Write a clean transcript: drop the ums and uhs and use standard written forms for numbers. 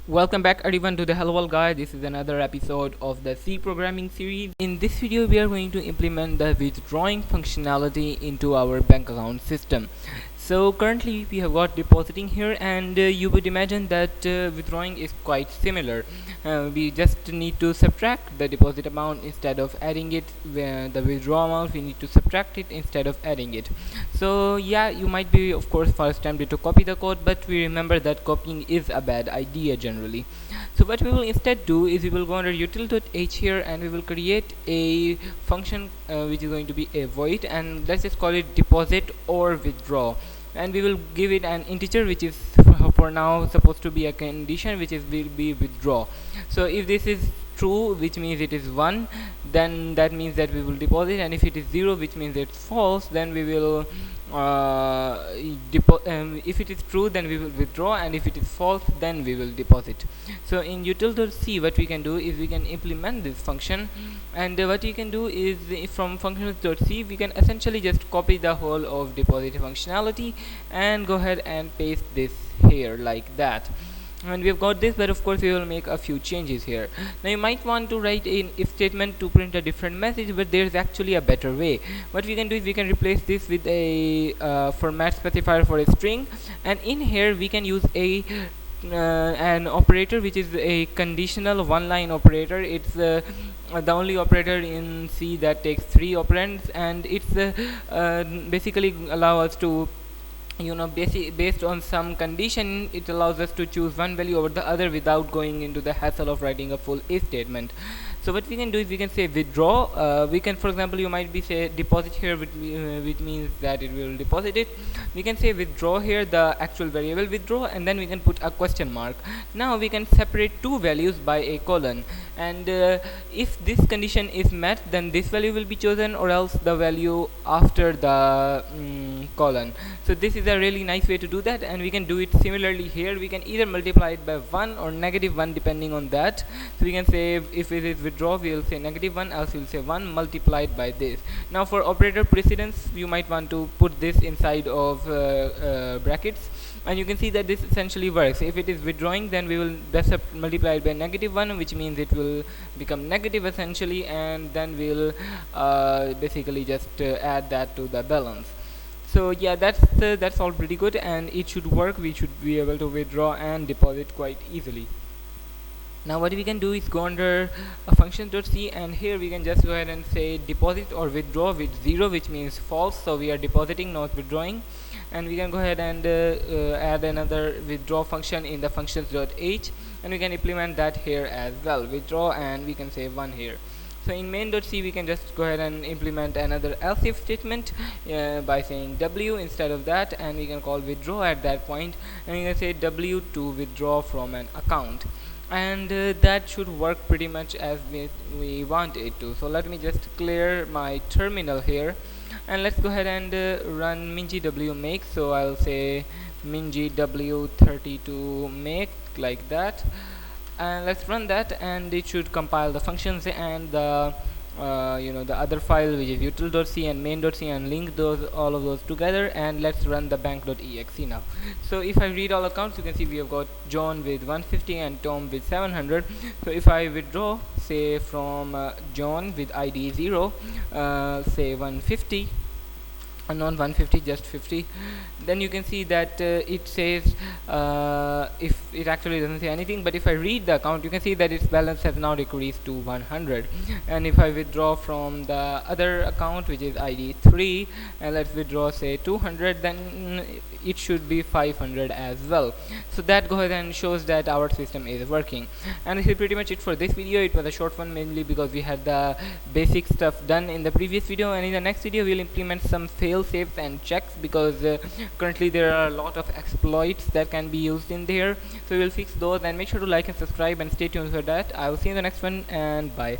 Welcome back everyone to the Hello World Guide. This is another episode of the C programming series. In this video we are going to implement the withdrawing functionality into our bank account system. So currently we have got depositing here, and you would imagine that withdrawing is quite similar. We just need to subtract the deposit amount instead of adding it. Where the withdraw amount, we need to subtract it instead of adding it. So yeah, you might be of course first tempted to copy the code, but we remember that copying is a bad idea generally. So what we will instead do is we will go under util.h here, and we will create a function which is going to be a void, and let's just call it deposit or withdraw, and we will give it an integer which is for now supposed to be a condition, which is will be withdraw. So if this is true, which means it is 1, then that means that we will deposit, and if it is 0, which means it's false, then we will if it is true, then we will withdraw, and if it is false, then we will deposit. So in util.c, what we can do is we can implement this function, and what we can do is from functions.c we can essentially just copy the whole of deposit functionality and go ahead and paste this here like that. And we have got this, but of course we will make a few changes here. Now you might want to write an if statement to print a different message, but there is actually a better way. What we can do is we can replace this with a format specifier for a string, and in here we can use an operator which is a conditional one-line operator. It's the only operator in C that takes 3 operands, and it's basically allow us to, based on some condition, it allows us to choose one value over the other without going into the hassle of writing a full if statement. So what we can do is we can say withdraw. We can, for example, you might be say deposit here, which means that it will deposit it. We can say withdraw here, the actual variable withdraw, and then we can put a question mark. Now we can separate two values by a colon, and if this condition is met, then this value will be chosen, or else the value after the colon. So this is a really nice way to do that, and we can do it similarly here. We can either multiply it by 1 or -1 depending on that. So we can say if it is withdraw, we will say -1, else we will say 1 multiplied by this. Now for operator precedence, you might want to put this inside of brackets, and you can see that this essentially works. If it is withdrawing, then we will best multiply it by -1, which means it will become negative essentially, and then we'll basically just add that to the balance. So yeah, that's all pretty good, and it should work. We should be able to withdraw and deposit quite easily. Now what we can do is go under function.c, and here we can just go ahead and say deposit or withdraw with 0, which means false, so we are depositing, not withdrawing. And we can go ahead and add another withdraw function in the functions.h, and we can implement that here as well, withdraw, and we can say 1 here. So in main.c we can just go ahead and implement another else if statement by saying w instead of that, and we can call withdraw at that point, and we can say w to withdraw from an account, and that should work pretty much as we want it to. So let me just clear my terminal here, and let's go ahead and run mingw make. So I'll say mingw32 make like that, and let's run that, and it should compile the functions and the the other file, which is util.c and main.c, and link all of those together, and let's run the bank.exe now. So if I read all accounts, you can see we have got John with 150 and Tom with 700. So if I withdraw, say from John with ID 0, say 150, not 150, just 50, then you can see that it says if it actually doesn't say anything, but if I read the account, you can see that its balance has now decreased to 100. And if I withdraw from the other account, which is ID 3, and let's withdraw say 200, then it should be 500 as well. So that goes ahead and shows that our system is working. And this is pretty much it for this video. It was a short one, mainly because we had the basic stuff done in the previous video, and in the next video we'll implement some fail safes and checks, because currently there are a lot of exploits that can be used in there. So we'll fix those, and make sure to like and subscribe and stay tuned for that. I will see you in the next one, and bye.